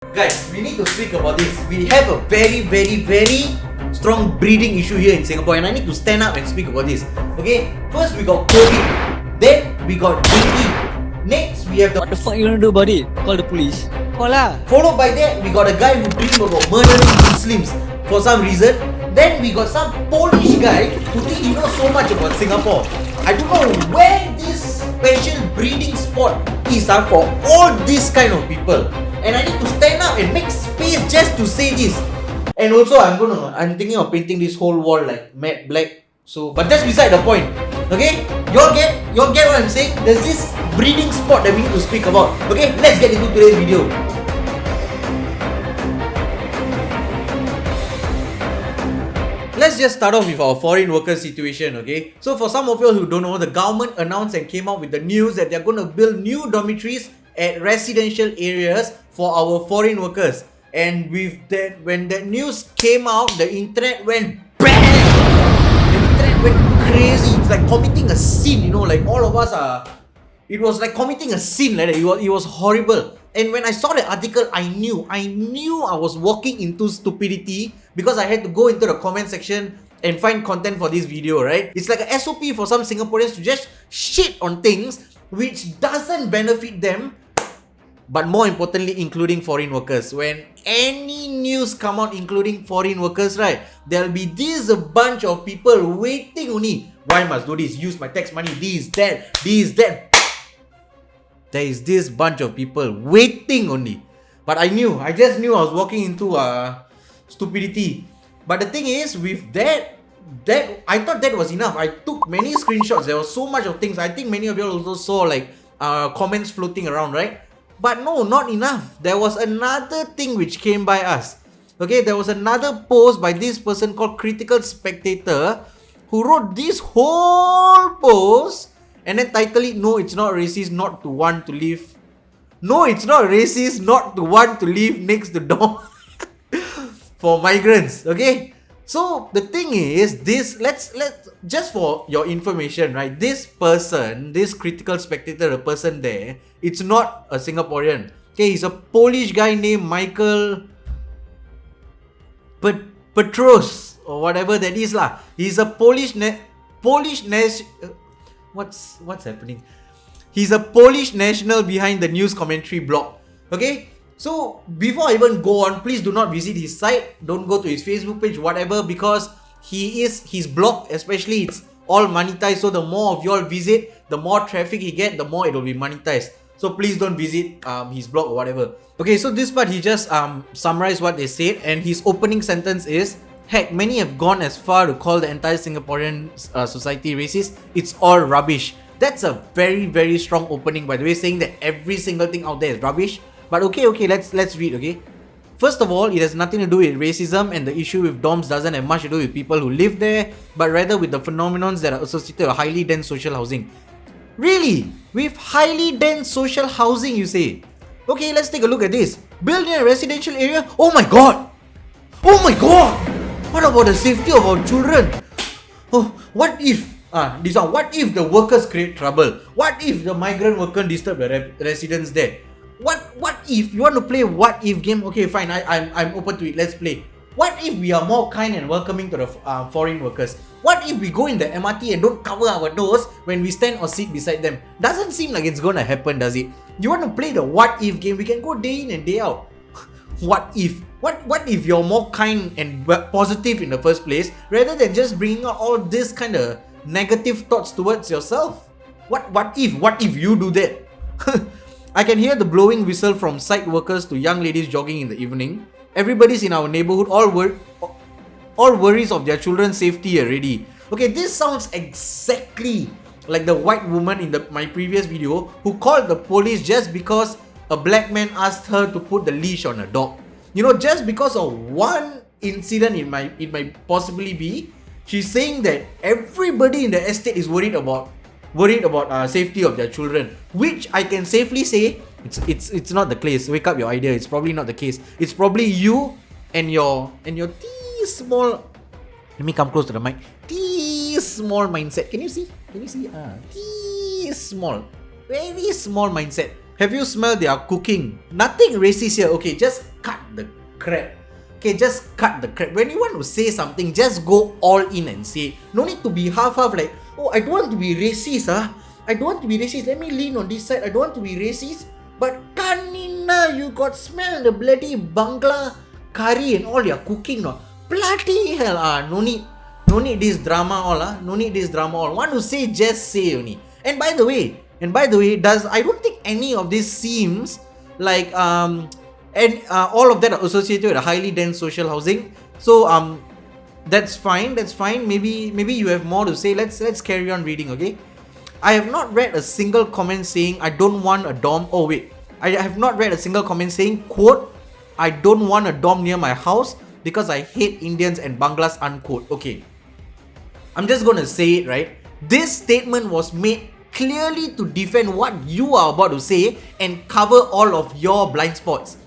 Guys, we need to speak about this. We have a very strong breeding issue here in Singapore, and I need to stand up and speak about this. Okay, first we got COVID, then we got dengue. Next we have the What the fuck you gonna do about it? Call the police. Call lah. Followed by that, we got a guy who dreamed about murdering Muslims for some reason. Then we got some Polish guy who think he knows so much about Singapore. I don't know where this special breeding spot is for all these kind of people. And I need to stand up and make space just to say this. And also I'm thinking of painting this whole wall like matte black. So, but that's beside the point. Okay? Y'all get what I'm saying? There's this breeding spot that we need to speak about. Okay? Let's get into today's video. Let's just start off with our foreign workers situation, okay? So for some of you who don't know, the government announced and came out with the news that they're going to build new dormitories at residential areas for our foreign workers. And with that, when that news came out, the internet went BAM! The internet went crazy. It's like committing a sin, you know, like all of us are... It was like committing a sin, like that. It was horrible. And when I saw the article, I knew I was walking into stupidity because I had to go into the comment section and find content for this video, right? It's like a SOP for some Singaporeans to just shit on things which doesn't benefit them, but more importantly, including foreign workers. When any news come out including foreign workers, right, there'll be this bunch of people waiting only. Why must do this? Use my tax money, this, that. There is this bunch of people waiting only. But I just knew I was walking into stupidity. But the thing is, with that I thought that was enough. I took many screenshots. There was so much of things. I think many of you also saw like comments floating around, right? But no, not enough. There was another thing which came by us. Okay, there was another post by this person called Critical Spectator who wrote this whole post and then titled it, "No, it's not racist not to want to live. No, it's not racist not to want to live next to dorm for migrants." Okay? So the thing is, this let's just for your information, right? This person, this Critical Spectator, the person there, it's not a Singaporean. Okay, he's a Polish guy named Michael Petros or whatever that is lah. He's a what's happening? He's a Polish national behind the news commentary blog. Okay? So before I even go on, please do not visit his site. Don't go to his Facebook page, whatever, because his blog, especially, it's all monetized. So the more of y'all visit, the more traffic he get, the more it will be monetized. So please don't visit his blog or whatever. Okay, so this part he just summarized what they said, and his opening sentence is, "Heck, many have gone as far to call the entire Singaporean society racist. It's all rubbish." That's a very strong opening, by the way, saying that every single thing out there is rubbish. But okay, let's read, okay? First of all, it has nothing to do with racism, and the issue with dorms doesn't have much to do with people who live there, but rather with the phenomenons that are associated with highly dense social housing. Really? With highly dense social housing, you say? Okay, let's take a look at this. Built in a residential area? Oh my god! Oh my god! What about the safety of our children? Oh, what if what if the workers create trouble? What if the migrant worker disturb the residents there? What if you want to play what if game? Okay, fine, I'm open to it. Let's play. What if we are more kind and welcoming to the foreign workers? What if we go in the MRT and don't cover our doors when we stand or sit beside them? Doesn't seem like it's gonna happen, does it? You want to play the what if game? We can go day in and day out. What if? What if you're more kind and positive in the first place, rather than just bringing out all this kind of negative thoughts towards yourself? What if you do that? I can hear the blowing whistle from site workers to young ladies jogging in the evening. Everybody's in our neighborhood all worries of their children's safety already. Okay, this sounds exactly like the white woman in my previous video who called the police just because a black man asked her to put the leash on a dog. You know, just because of one incident it might possibly be, she's saying that everybody in the estate is worried about safety of their children, which I can safely say it's not the case. Wake up your idea. It's probably not the case. It's probably you and your small. Let me come close to the mic. Small mindset. Can you see? Small, very small mindset. Have you smelled their cooking? Nothing racist here. Okay, just cut the crap. Okay, just cut the crap. When you want to say something, just go all in and say it. No need to be half-half like, oh, I don't want to be racist, I don't want to be racist. Let me lean on this side. I don't want to be racist. But kanina, you got smell the bloody Bangla curry and all your cooking, no? Bloody hell, no need this drama all, no need this drama all. Want to say, just say only. And by the way, I don't think any of this seems like all of that are associated with a highly dense social housing. So that's fine. Maybe you have more to say. Let's carry on reading, okay? I have not read a single comment saying I don't want a dorm. Oh wait, I have not read a single comment saying, quote, I don't want a dorm near my house because I hate Indians and Banglas, unquote. Okay, I'm just gonna say it, right? This statement was made clearly to defend what you are about to say and cover all of your blind spots.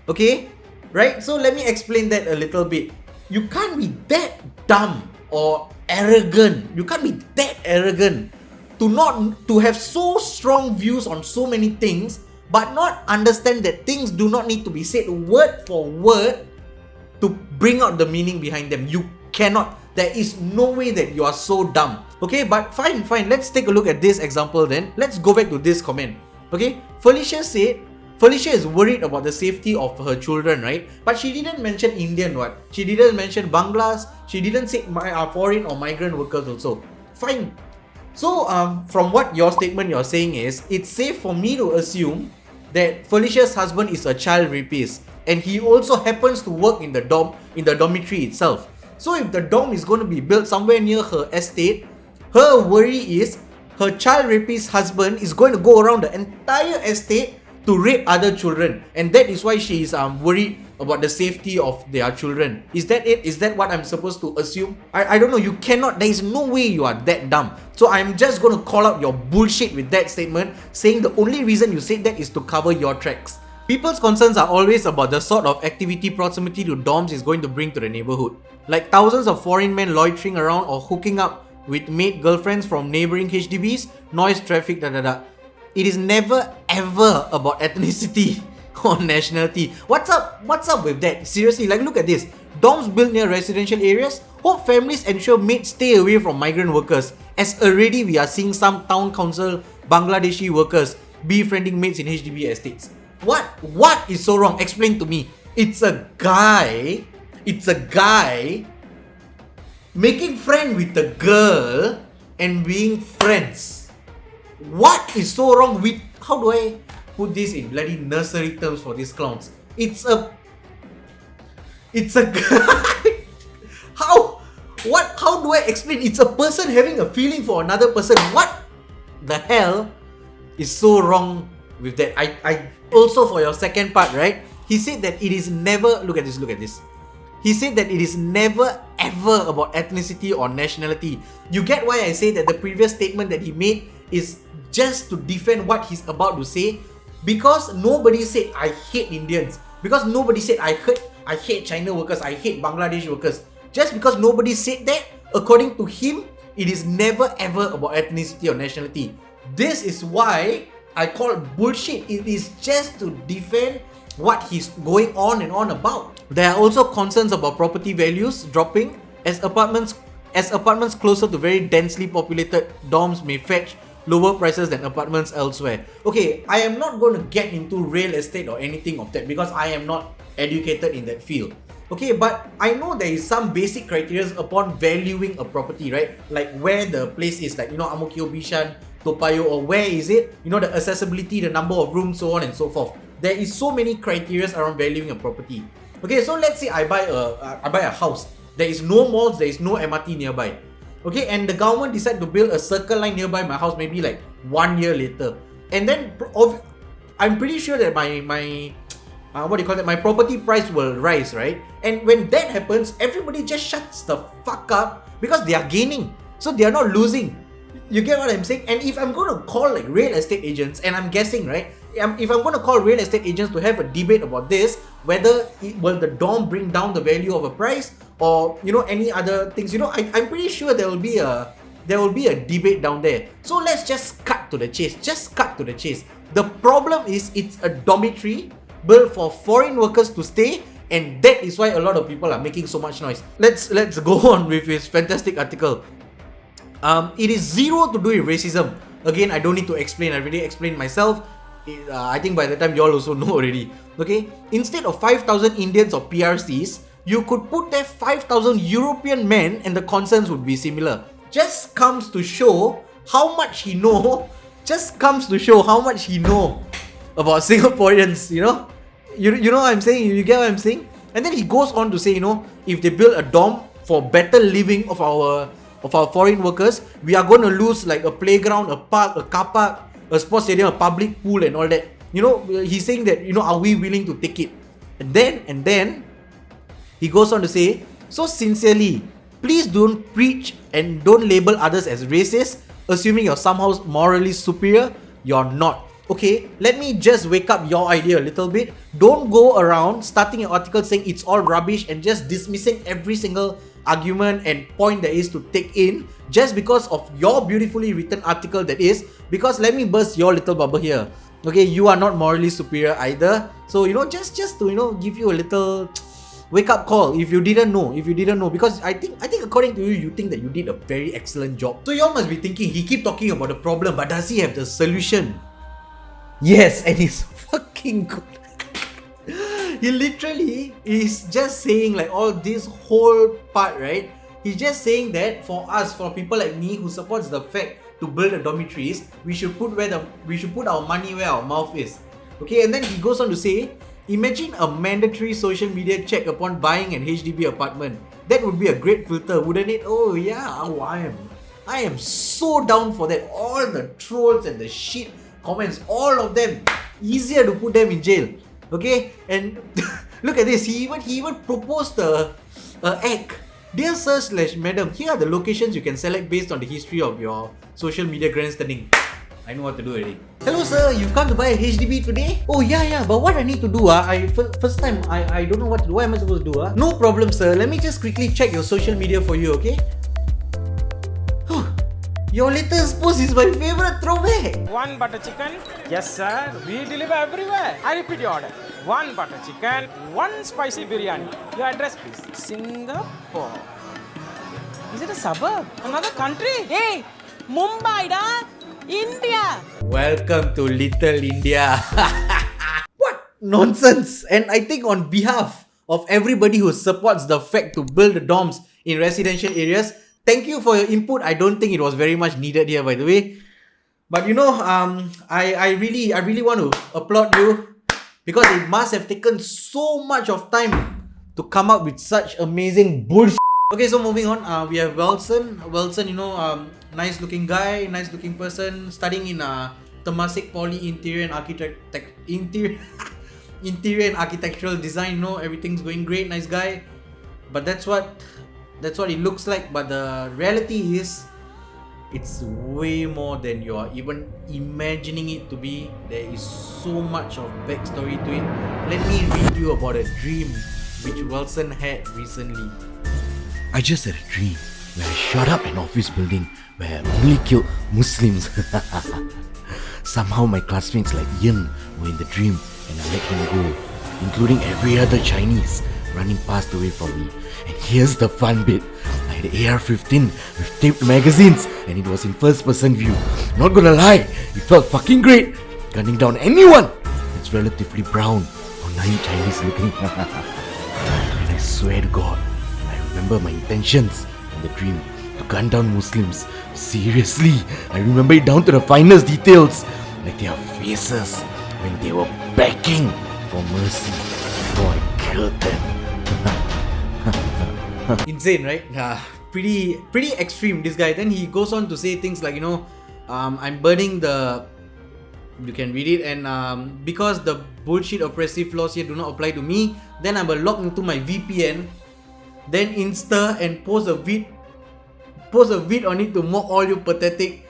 Okay? Right? So let me explain that a little bit. You can't be that dumb or arrogant. You can't be that arrogant to have so strong views on so many things but not understand that things do not need to be said word for word to bring out the meaning behind them. You cannot. There is no way that you are so dumb. Okay, but fine. Let's take a look at this example then. Let's go back to this comment. Okay, Felicia is worried about the safety of her children, right? But she didn't mention Indian what? She didn't mention Banglas. She didn't say foreign or migrant workers also. Fine. So from what your statement you're saying is, it's safe for me to assume that Felicia's husband is a child rapist and he also happens to work in the dormitory itself. So if the dorm is going to be built somewhere near her estate, her worry is her child rapist husband is going to go around the entire estate to rape other children, and that is why she is worried about the safety of their children. Is that it? Is that what I'm supposed to assume? I don't know. You cannot. There is no way you are that dumb. So I'm just going to call out your bullshit with that statement, saying the only reason you said that is to cover your tracks. People's concerns are always about the sort of activity proximity to dorms is going to bring to the neighborhood. Like thousands of foreign men loitering around or hooking up with maid girlfriends from neighboring HDBs, noise, traffic, It is never ever about ethnicity or nationality. What's up with that? Seriously, like look at this. Dorms built near residential areas. Hope families ensure maids stay away from migrant workers, as already we are seeing some town council Bangladeshi workers befriending maids in HDB estates. What is so wrong? Explain to me. It's a guy making friend with a girl and being friends. What is so wrong with, how do I put this in bloody nursery terms for these clowns? It's a guy. How do I explain? It's a person having a feeling for another person. What the hell is so wrong with that? I also, for your second part, right? He said that it is never, look at this. He said that it is never ever about ethnicity or nationality. You get why I say that the previous statement that he made is just to defend what he's about to say, because nobody said I hate Indians, because nobody said I hate China workers, I hate Bangladesh workers. Just because nobody said that, according to him, it is never ever about ethnicity or nationality. This is why I call it bullshit. It is just to defend what he's going on and on about. There are also concerns about property values dropping as apartments closer to very densely populated dorms may fetch lower prices than apartments elsewhere. Okay, I am not going to get into real estate or anything of that because I am not educated in that field. Okay, but I know there is some basic criteria upon valuing a property, right? Like where the place is, like, Ang Mo Kio, Bishan, Toa Payoh, or where is it? The accessibility, the number of rooms, so on and so forth. There is so many criteria around valuing a property. Okay, so let's say I buy a house. There is no malls, there is no MRT nearby. Okay, and the government decide to build a circle line nearby my house maybe like 1 year later. And then I'm pretty sure that my property price will rise, right? And when that happens, everybody just shuts the fuck up because they are gaining. So they are not losing. You get what I'm saying? And if I'm going to call like real estate agents, and I'm guessing, right? If I'm going to call real estate agents to have a debate about this, whether will the dorm bring down the value of a price or any other things, I'm pretty sure there will be a debate down there. So let's just cut to the chase. Just cut to the chase. The problem is it's a dormitory built for foreign workers to stay, and that is why a lot of people are making so much noise. Let's go on with his fantastic article. It is zero to do with racism. Again, I don't need to explain. I already explained myself. I think by the time you all also know already. Okay, instead of 5,000 Indians or PRCs, you could put there 5,000 European men, and the concerns would be similar. Just comes to show how much he know. Just comes to show how much he know about Singaporeans. You know what I'm saying. You get what I'm saying. And then he goes on to say, if they build a dorm for better living of our foreign workers, we are going to lose like a playground, a park, a car park, a sports stadium, a public pool, and all that. He's saying that, are we willing to take it? And then he goes on to say, so sincerely, please don't preach and don't label others as racist, assuming you're somehow morally superior. You're not. Okay, let me just wake up your idea a little bit. Don't go around starting an article saying it's all rubbish and just dismissing every single argument and point there is to take in just because of your beautifully written article that is. Because let me burst your little bubble here. Okay, you are not morally superior either. So, just to, give you a little wake up call if you didn't know, because I think according to you, you think that you did a very excellent job. So y'all must be thinking, he keep talking about the problem, but does he have the solution? Yes, and he's fucking good. He literally is just saying like all this whole part, right? He's just saying that for us, for people like me who supports the fact to build the dormitories, we should put our money where our mouth is. Okay, and then he goes on to say, imagine a mandatory social media check upon buying an HDB apartment. That would be a great filter, wouldn't it? Oh yeah, I am so down for that. All the trolls and the shit comments, all of them, easier to put them in jail. Okay, and look at this. He even proposed a act. Dear sir / madam, here are the locations you can select based on the history of your social media grandstanding. I know what to do already. Hello sir, you've come to buy a HDB today? Oh yeah, but what I need to do first time I don't know what to do. What am I supposed to do? No problem sir, let me just quickly check your social media for you, okay? Your latest post is my favorite throwback. One butter chicken. Yes, sir. We deliver everywhere. I repeat your order. One butter chicken, one spicy biryani. Your address, please. Singapore. Is it a suburb? Another country? Hey, Mumbai, da? India. Welcome to Little India. What nonsense! And I think on behalf of everybody who supports the fact to build the dorms in residential areas, thank you for your input. I don't think it was very much needed here, by the way. But I really want to applaud you because it must have taken so much of time to come up with such amazing bullshit. Okay, so moving on, we have Welson. Welson, nice looking guy, nice looking person, studying in Temasek Poly Interior and Interior and Architectural Design. Everything's going great, nice guy. But that's what it looks like. But the reality is, it's way more than you are even imagining it to be. There is so much of backstory to it. Let me read you about a dream which Welson had recently. I just had a dream where I shot up an office building where I only killed Muslims. Somehow my classmates like Ian were in the dream and I let him go, including every other Chinese running past away from me. And here's the fun bit. I had an AR-15 with taped magazines and it was in first person view. Not gonna lie, it felt fucking great gunning down anyone that's relatively brown or non-Chinese looking. And I swear to God, I remember my intentions in the dream to gun down Muslims. Seriously, I remember it down to the finest details, like their faces when they were begging for mercy before I killed them. Insane, right? Pretty extreme, this guy. Then he goes on to say things like, I'm burning the... You can read it, and because the bullshit oppressive laws here do not apply to me, then I will log into my VPN, then Insta and post a vid on it to mock all you pathetic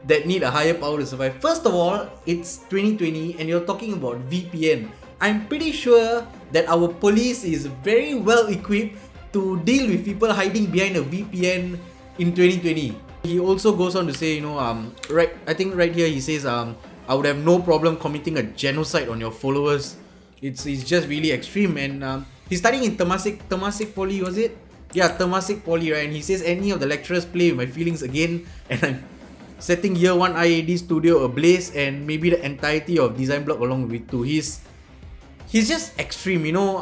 that need a higher power to survive. First of all, it's 2020 and you're talking about VPN. I'm pretty sure that our police is very well equipped to deal with people hiding behind a VPN in 2020. He also goes on to say, you know, I think right here he says, I would have no problem committing a genocide on your followers. It's just really extreme. And he's studying in Temasek Poly, was it? Yeah, Temasek Poly, right? And he says any of the lecturers play with my feelings again, and I'm setting year 1 IAD studio ablaze, and maybe the entirety of design block along with too. He's just extreme, you know.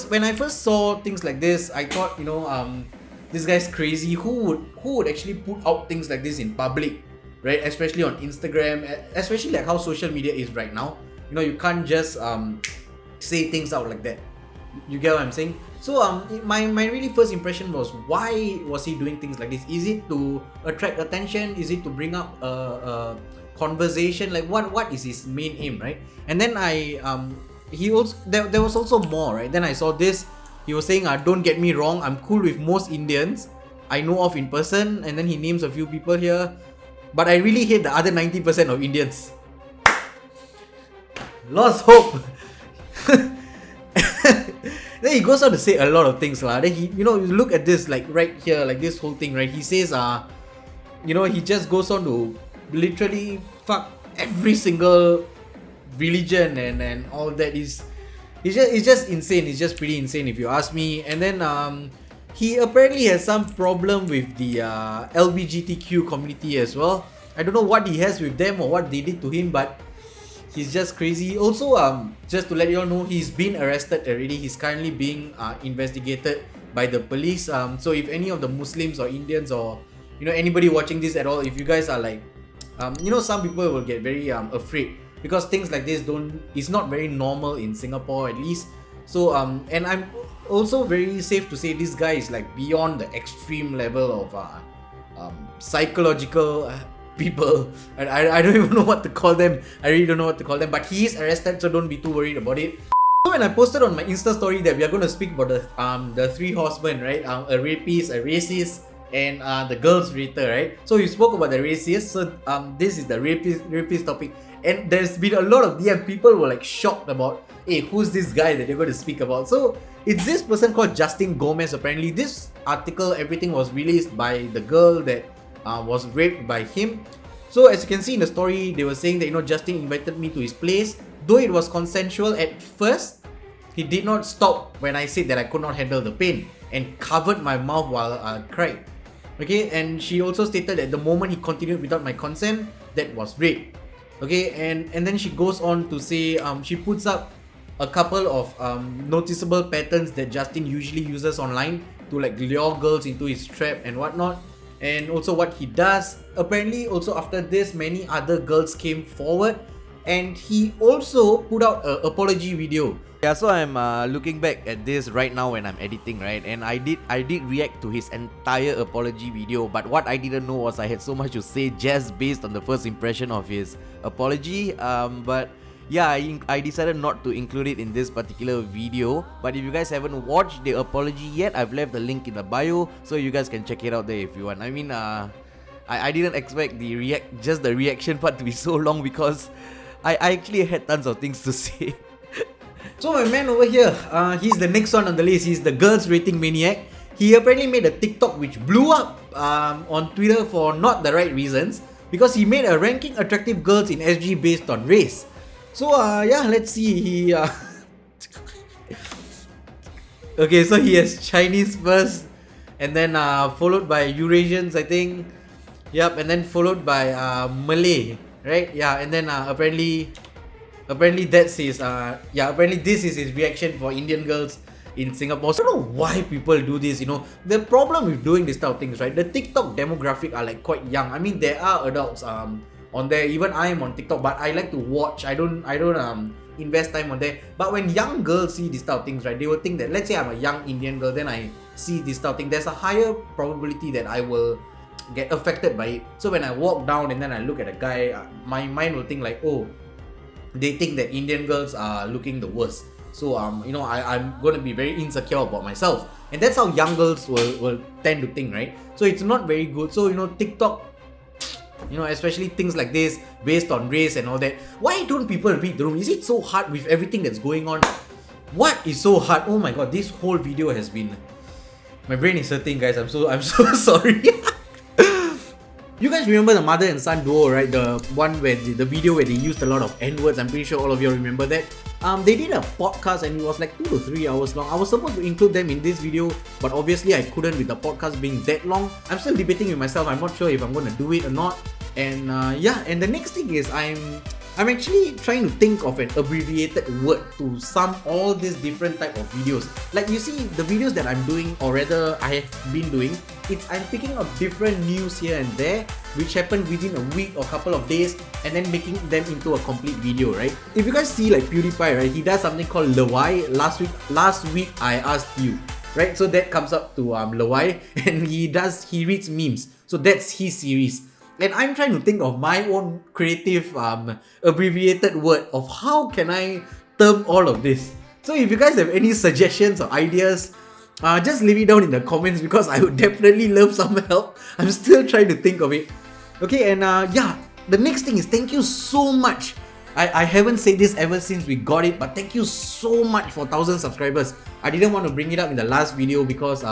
When I first saw things like this, I thought, you know, this guy's crazy. Who would actually put out things like this in public, right? Especially on Instagram, especially like how social media is right now. You know, you can't just say things out like that. You get what I'm saying? So my really first impression was, why was he doing things like this? Is it to attract attention? Is it to bring up a conversation? Like what is his main aim, right? And then he also there was also more, right? Then I saw this. He was saying, don't get me wrong, I'm cool with most Indians I know of in person, and then he names a few people here, but I really hate the other 90% of Indians. Lost hope. Then he goes on to say a lot of things lah. Then he, you know, you look at this, like right here, like this whole thing, right? He says, you know, he just goes on to literally fuck every single religion and all that. It's just insane. It's just pretty insane if you ask me. And then he apparently has some problem with the LGBTQ community as well. I don't know what he has with them or what they did to him, but he's just crazy. Also, just to let you all know, he's been arrested already. He's currently being investigated by the police. So if any of the Muslims or Indians or, you know, anybody watching this at all, if you guys are like, you know, some people will get very afraid because things like this it's not very normal in Singapore, at least. So and I'm also very safe to say this guy is like beyond the extreme level of psychological people. I don't even know what to call them. I really don't know what to call them. But he is arrested, so don't be too worried about it. So when I posted on my Insta story that we are going to speak about the three horsemen, right? A rapist, a racist, and the girls rater, right? So you spoke about the racist. So this is the rapist topic, and there's been a lot of DM. People were like shocked about, hey, who's this guy that they're going to speak about? So it's this person called Justyn Gomez. Apparently, this article, everything was released by the girl that was raped by him. So as you can see in the story, they were saying that, you know, Justyn invited me to his place. Though it was consensual at first, he did not stop when I said that I could not handle the pain and covered my mouth while I cried. Okay, and she also stated that the moment he continued without my consent, that was rape. Okay, and then she goes on to say, she puts up a couple of noticeable patterns that Justyn usually uses online to like lure girls into his trap and whatnot. And also what he does. Apparently also after this, many other girls came forward, and he also put out an apology video. Yeah, so I'm looking back at this right now when I'm editing, right? And I did react to his entire apology video, but what I didn't know was I had so much to say just based on the first impression of his apology. But yeah, I decided not to include it in this particular video. But if you guys haven't watched the apology yet, I've left the link in the bio, so you guys can check it out there if you want. I mean, I didn't expect the reaction part to be so long because I actually had tons of things to say. So my man over here, he's the next one on the list. He's the girls rating maniac. He apparently made a TikTok which blew up on Twitter for not the right reasons, because he made a ranking attractive girls in SG based on race. So yeah, let's see. He okay, so he has Chinese first, and then followed by Eurasians, I think. Yep, and then followed by Malay, right? Yeah, and then apparently that's his apparently this is his reaction for Indian girls in Singapore. So I don't know why people do this, you know. The problem with doing this type of things, right? The TikTok demographic are like quite young. I mean, there are adults on there. Even I am on TikTok, but I like to watch. I don't invest time on there. But when young girls see this type of things, right, they will think that, let's say I'm a young Indian girl, then I see this type of thing, there's a higher probability that I will get affected by it. So when I walk down and then I look at a guy, my mind will think like, oh, they think that Indian girls are looking the worst. So you know, I'm gonna be very insecure about myself, and that's how young girls will tend to think, right? So it's not very good. So, you know, TikTok, you know, especially things like this based on race and all that, why don't people read the room? Is it so hard with everything that's going on? What is so hard? Oh my god, this whole video has been, my brain is hurting, guys. I'm so sorry. You guys remember the mother and son duo, right? The one where the video where they used a lot of N-words. I'm pretty sure all of you remember that. They did a podcast and it was like 2 to 3 hours long. I was supposed to include them in this video, but obviously I couldn't with the podcast being that long. I'm still debating with myself. I'm not sure if I'm gonna do it or not. And yeah, and the next thing is I'm actually trying to think of an abbreviated word to sum all these different type of videos. Like you see, the videos that I'm doing, or rather I have been doing, I'm picking up different news here and there, which happened within a week or couple of days, and then making them into a complete video, right? If you guys see like PewDiePie, right, he does something called Lewai. Last week I asked you, right? So that comes up to Lewai, and he reads memes. So that's his series. And I'm trying to think of my own creative abbreviated word of how can I term all of this. So if you guys have any suggestions or ideas, just leave it down in the comments because I would definitely love some help. I'm still trying to think of it. Okay, and yeah, the next thing is thank you so much. I haven't said this ever since we got it, but thank you so much for 1,000 subscribers. I didn't want to bring it up in the last video because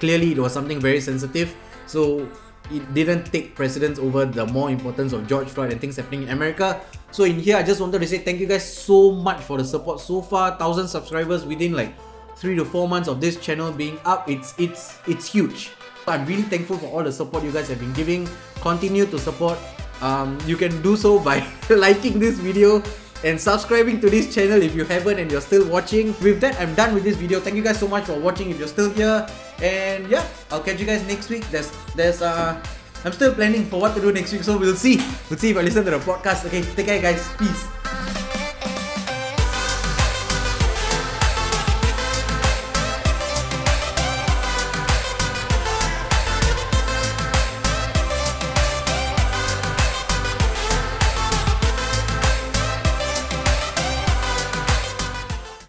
clearly it was something very sensitive. So it didn't take precedence over the more importance of George Floyd and things happening in America. So in here, I just wanted to say thank you guys so much for the support so far. 1,000 subscribers within like 3 to 4 months of this channel being up. It's huge. I'm really thankful for all the support you guys have been giving. Continue to support. You can do so by liking this video and subscribing to this channel if you haven't and you're still watching. With that, I'm done with this video. Thank you guys so much for watching if you're still here. And yeah, I'll catch you guys next week. I'm still planning for what to do next week, so we'll see. We'll see if I listen to the podcast. Okay, take care guys. Peace.